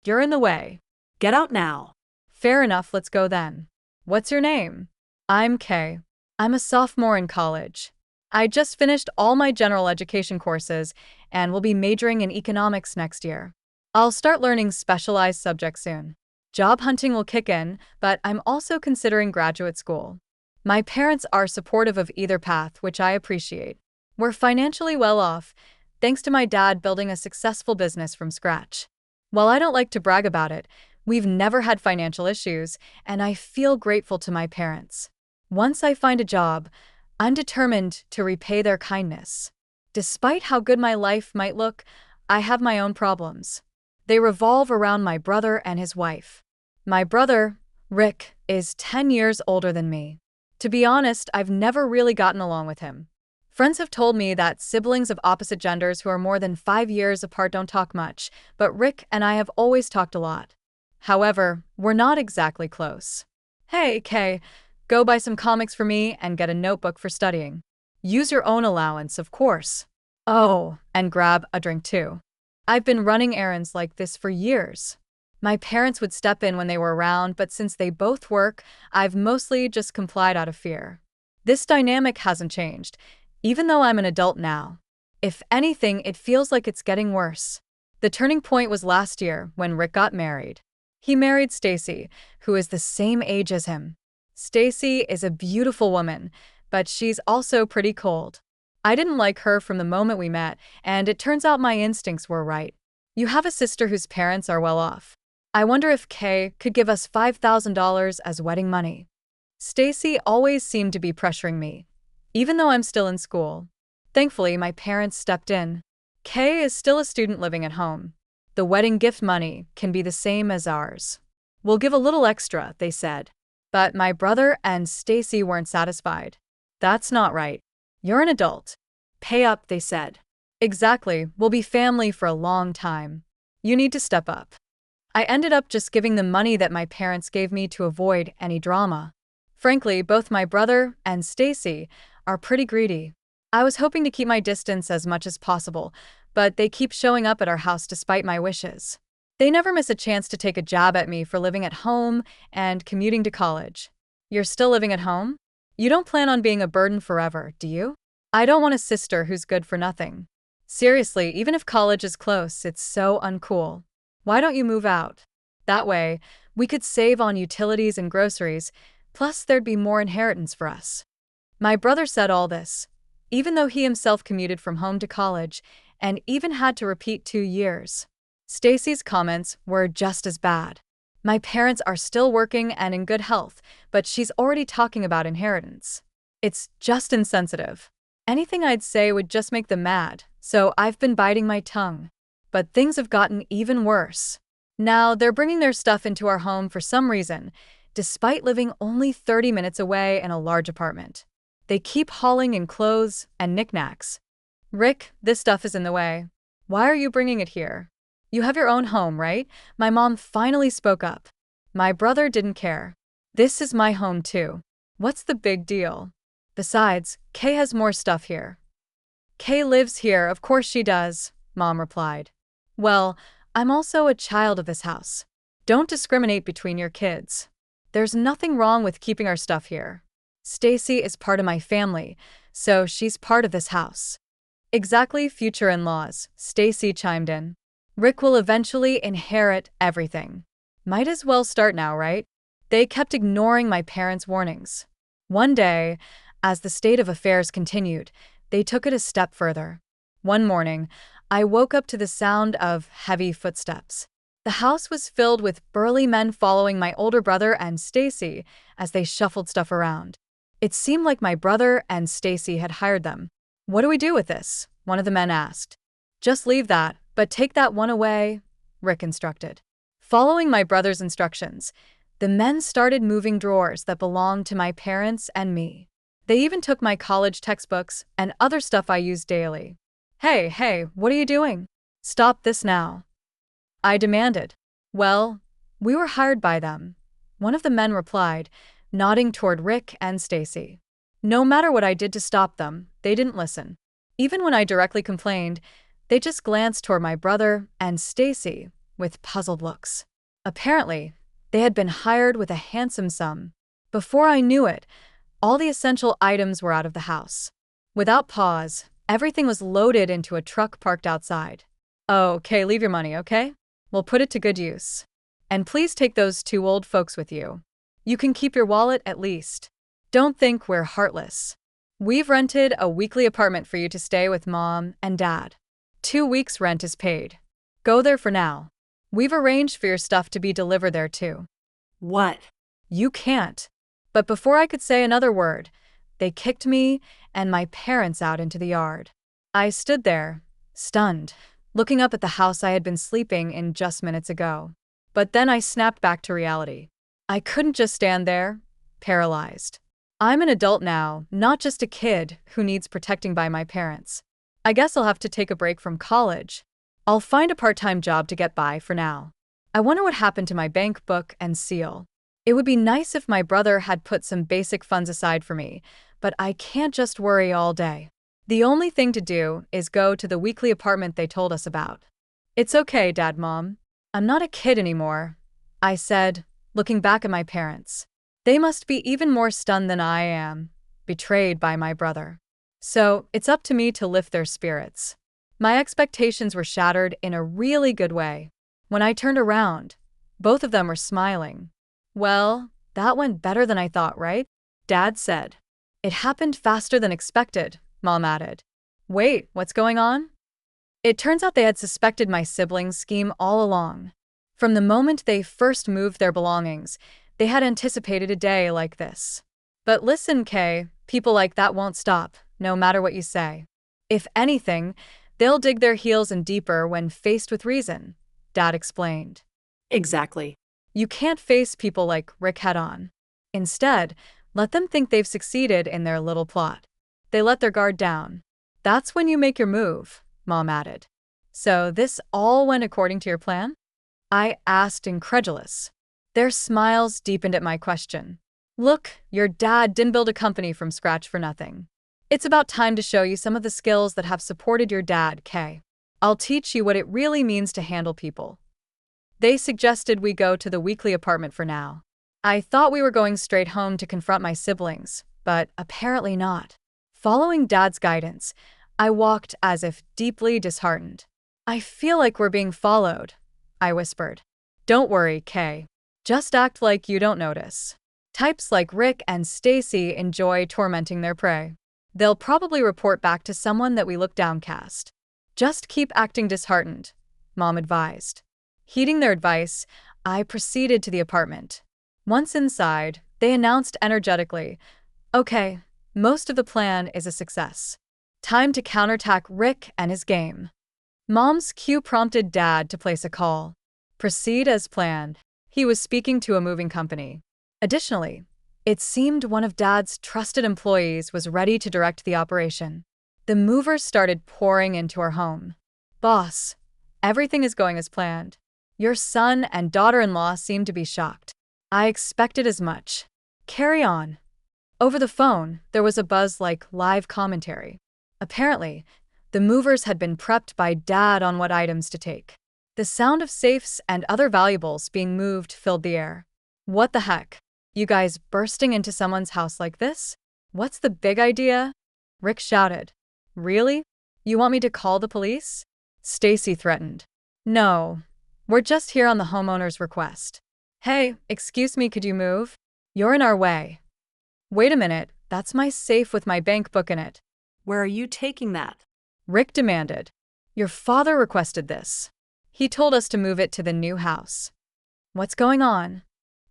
You're in the way. Get out now. Fair enough, let's go then. What's your name? I'm Kay. I'm a sophomore in college. I just finished all my general education courses and will be majoring in economics next year. I'll start learning specialized subjects soon. Job hunting will kick in, but I'm also considering graduate school. My parents are supportive of either path, which I appreciate. We're financially well off, thanks to my dad building a successful business from scratch. While I don't like to brag about it, we've never had financial issues, and I feel grateful to my parents. Once I find a job, I'm determined to repay their kindness. Despite how good my life might look, I have my own problems. They revolve around my brother and his wife. My brother, Rick, is 10 years older than me. To be honest, I've never really gotten along with him. Friends have told me that siblings of opposite genders who are more than 5 years apart don't talk much, but Rick and I have always talked a lot. However, we're not exactly close. Hey, Kay, go buy some comics for me and get a notebook for studying. Use your own allowance, of course. Oh, and grab a drink too. I've been running errands like this for years. My parents would step in when they were around, but since they both work, I've mostly just complied out of fear. This dynamic hasn't changed, even though I'm an adult now. If anything, it feels like it's getting worse. The turning point was last year when Rick got married. He married Stacy, who is the same age as him. Stacy is a beautiful woman, but she's also pretty cold. I didn't like her from the moment we met, and it turns out my instincts were right. You have a sister whose parents are well off. I wonder if Kay could give us $5,000 as wedding money. Stacy always seemed to be pressuring me, even though I'm still in school. Thankfully, my parents stepped in. Kay is still a student living at home. The wedding gift money can be the same as ours. We'll give a little extra, they said. But my brother and Stacy weren't satisfied. That's not right. You're an adult. Pay up, they said. Exactly, we'll be family for a long time. You need to step up. I ended up just giving them money that my parents gave me to avoid any drama. Frankly, both my brother and Stacy are pretty greedy. I was hoping to keep my distance as much as possible, but they keep showing up at our house despite my wishes. They never miss a chance to take a jab at me for living at home and commuting to college. You're still living at home? You don't plan on being a burden forever, do you? I don't want a sister who's good for nothing. Seriously, even if college is close, it's so uncool. Why don't you move out? That way, we could save on utilities and groceries, plus there'd be more inheritance for us. My brother said all this, even though he himself commuted from home to college and even had to repeat 2 years. Stacy's comments were just as bad. My parents are still working and in good health, but she's already talking about inheritance. It's just insensitive. Anything I'd say would just make them mad, so I've been biting my tongue. But things have gotten even worse. Now they're bringing their stuff into our home for some reason, despite living only 30 minutes away in a large apartment. They keep hauling in clothes and knickknacks. Rick, this stuff is in the way. Why are you bringing it here? You have your own home, right? My mom finally spoke up. My brother didn't care. This is my home too. What's the big deal? Besides, Kay has more stuff here. Kay lives here, of course she does, Mom replied. Well, I'm also a child of this house. Don't discriminate between your kids. There's nothing wrong with keeping our stuff here. Stacy is part of my family, so she's part of this house. Exactly, future in-laws, Stacy chimed in. Rick will eventually inherit everything. Might as well start now, right? They kept ignoring my parents' warnings. One day, as the state of affairs continued, they took it a step further. One morning, I woke up to the sound of heavy footsteps. The house was filled with burly men following my older brother and Stacy as they shuffled stuff around. It seemed like my brother and Stacy had hired them. What do we do with this? One of the men asked. Just leave that, but take that one away, Rick instructed. Following my brother's instructions, the men started moving drawers that belonged to my parents and me. They even took my college textbooks and other stuff I used daily. Hey, what are you doing? Stop this now, I demanded. Well, we were hired by them, one of the men replied, nodding toward Rick and Stacy. No matter what I did to stop them, they didn't listen. Even when I directly complained, they just glanced toward my brother and Stacy, with puzzled looks. Apparently, they had been hired with a handsome sum. Before I knew it, all the essential items were out of the house. Without pause, everything was loaded into a truck parked outside. "Oh, okay, leave your money, okay? We'll put it to good use. And please take those two old folks with you. You can keep your wallet at least. Don't think we're heartless. We've rented a weekly apartment for you to stay with Mom and Dad. 2 weeks' rent is paid. Go there for now. We've arranged for your stuff to be delivered there too." What? You can't. But before I could say another word, they kicked me and my parents out into the yard. I stood there, stunned, looking up at the house I had been sleeping in just minutes ago. But then I snapped back to reality. I couldn't just stand there, paralyzed. I'm an adult now, not just a kid who needs protecting by my parents. I guess I'll have to take a break from college. I'll find a part-time job to get by for now. I wonder what happened to my bank book and seal. It would be nice if my brother had put some basic funds aside for me, but I can't just worry all day. The only thing to do is go to the weekly apartment they told us about. "It's okay, Dad, Mom. I'm not a kid anymore," I said, looking back at my parents. They must be even more stunned than I am, betrayed by my brother. So, it's up to me to lift their spirits. My expectations were shattered in a really good way. When I turned around, both of them were smiling. "Well, that went better than I thought, right?" Dad said. "It happened faster than expected," Mom added. "Wait, what's going on?" It turns out they had suspected my siblings' scheme all along. From the moment they first moved their belongings, they had anticipated a day like this. But listen, Kay, people like that won't stop, no matter what you say. If anything, they'll dig their heels in deeper when faced with reason, Dad explained. Exactly. You can't face people like Rick head-on. Instead, let them think they've succeeded in their little plot. They let their guard down. That's when you make your move, Mom added. "So this all went according to your plan?" I asked, incredulous. Their smiles deepened at my question. "Look, your dad didn't build a company from scratch for nothing. It's about time to show you some of the skills that have supported your dad, Kay. I'll teach you what it really means to handle people." They suggested we go to the weekly apartment for now. I thought we were going straight home to confront my siblings, but apparently not. Following Dad's guidance, I walked as if deeply disheartened. "I feel like we're being followed," I whispered. "Don't worry, Kay. Just act like you don't notice. Types like Rick and Stacy enjoy tormenting their prey. They'll probably report back to someone that we look downcast. Just keep acting disheartened," Mom advised. Heeding their advice, I proceeded to the apartment. Once inside, they announced energetically, "Okay, most of the plan is a success. Time to counterattack Rick and his game." Mom's cue prompted Dad to place a call. "Proceed as planned." He was speaking to a moving company. Additionally, it seemed one of Dad's trusted employees was ready to direct the operation. The movers started pouring into our home. "Boss, everything is going as planned. Your son and daughter-in-law seem to be shocked." I expected as much. "Carry on." Over the phone, there was a buzz like live commentary. Apparently, the movers had been prepped by Dad on what items to take. The sound of safes and other valuables being moved filled the air. "What the heck? You guys bursting into someone's house like this? What's the big idea?" Rick shouted. "Really? You want me to call the police?" Stacy threatened. "No. We're just here on the homeowner's request." "Hey, excuse me, could you move? You're in our way." "Wait a minute, that's my safe with my bank book in it." Where are you taking that? Rick demanded. "Your father requested this. He told us to move it to the new house." "What's going on?"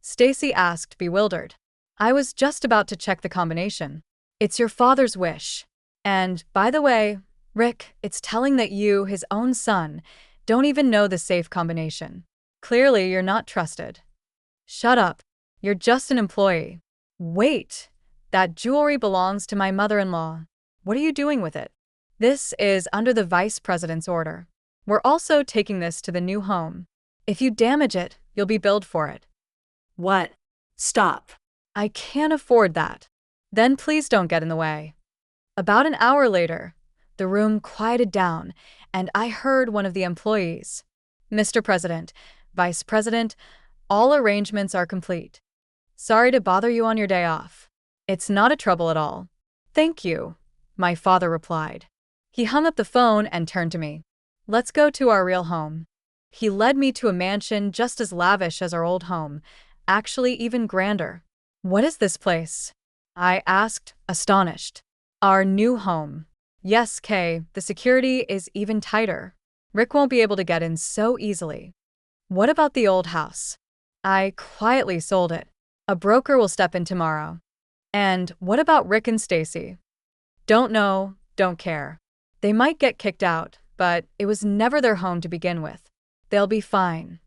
Stacy asked, bewildered. "I was just about to check the combination. It's your father's wish. And, by the way, Rick, it's telling that you, his own son, don't even know the safe combination. Clearly, you're not trusted." "Shut up. You're just an employee." "Wait. That jewelry belongs to my mother-in-law. What are you doing with it?" "This is under the vice president's order. We're also taking this to the new home. If you damage it, you'll be billed for it." What? Stop. "I can't afford that." "Then please don't get in the way." About an hour later, the room quieted down, and I heard one of the employees. Mr. President, Vice President, all arrangements are complete. Sorry to bother you on your day off. It's not a trouble at all. Thank you, my father replied. He hung up the phone and turned to me. Let's go to our real home. He led me to a mansion just as lavish as our old home, actually even grander. What is this place? I asked, astonished. Our new home. Yes, Kay, the security is even tighter. Rick won't be able to get in so easily. What about the old house? I quietly sold it. A broker will step in tomorrow. And what about Rick and Stacy? Don't know, don't care. They might get kicked out, but it was never their home to begin with. They'll be fine.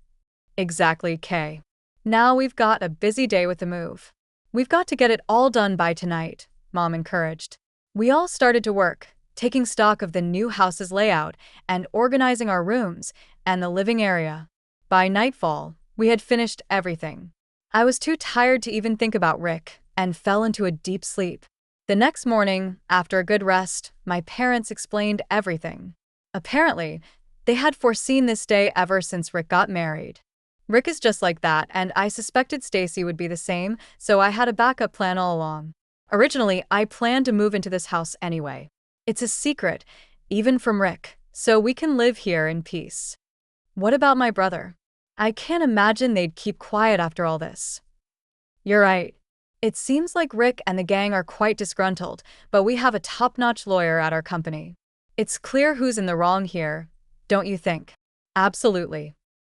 Exactly, Kay. Now we've got a busy day with the move. We've got to get it all done by tonight, Mom encouraged. We all started to work, taking stock of the new house's layout and organizing our rooms and the living area. By nightfall, we had finished everything. I was too tired to even think about Rick and fell into a deep sleep. The next morning, after a good rest, my parents explained everything. Apparently, they had foreseen this day ever since Rick got married. Rick is just like that, and I suspected Stacy would be the same, so I had a backup plan all along. Originally, I planned to move into this house anyway. It's a secret, even from Rick, so we can live here in peace. What about my brother? I can't imagine they'd keep quiet after all this. You're right. It seems like Rick and the gang are quite disgruntled, but we have a top-notch lawyer at our company. It's clear who's in the wrong here, don't you think? Absolutely.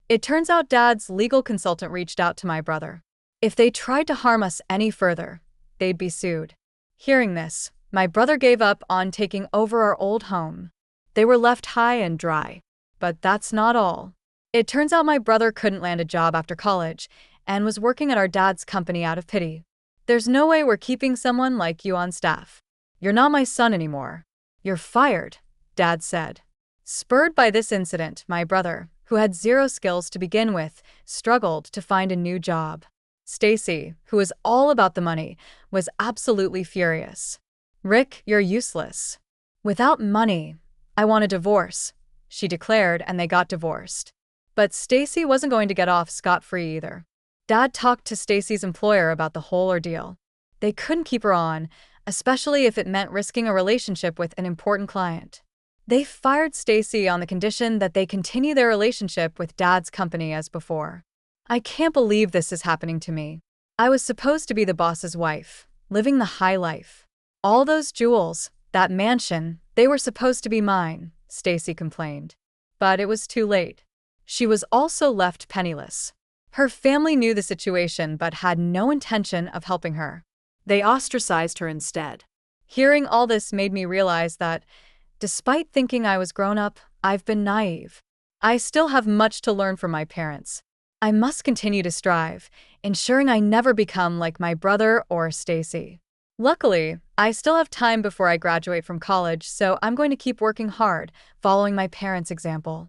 It turns out Dad's legal consultant reached out to my brother. If they tried to harm us any further, they'd be sued. Hearing this, my brother gave up on taking over our old home. They were left high and dry. But that's not all. It turns out my brother couldn't land a job after college and was working at our dad's company out of pity. There's no way we're keeping someone like you on staff. You're not my son anymore. You're fired, Dad said. Spurred by this incident, my brother, who had zero skills to begin with, struggled to find a new job. Stacy, who was all about the money, was absolutely furious. Rick, you're useless. Without money, I want a divorce, she declared, and they got divorced. But Stacy wasn't going to get off scot-free either. Dad talked to Stacy's employer about the whole ordeal. They couldn't keep her on, especially if it meant risking a relationship with an important client. They fired Stacy on the condition that they continue their relationship with Dad's company as before. I can't believe this is happening to me. I was supposed to be the boss's wife, living the high life. All those jewels, that mansion, they were supposed to be mine, Stacy complained. But it was too late. She was also left penniless. Her family knew the situation but had no intention of helping her. They ostracized her instead. Hearing all this made me realize that, despite thinking I was grown up, I've been naive. I still have much to learn from my parents. I must continue to strive, ensuring I never become like my brother or Stacy. Luckily, I still have time before I graduate from college, so I'm going to keep working hard, following my parents' example.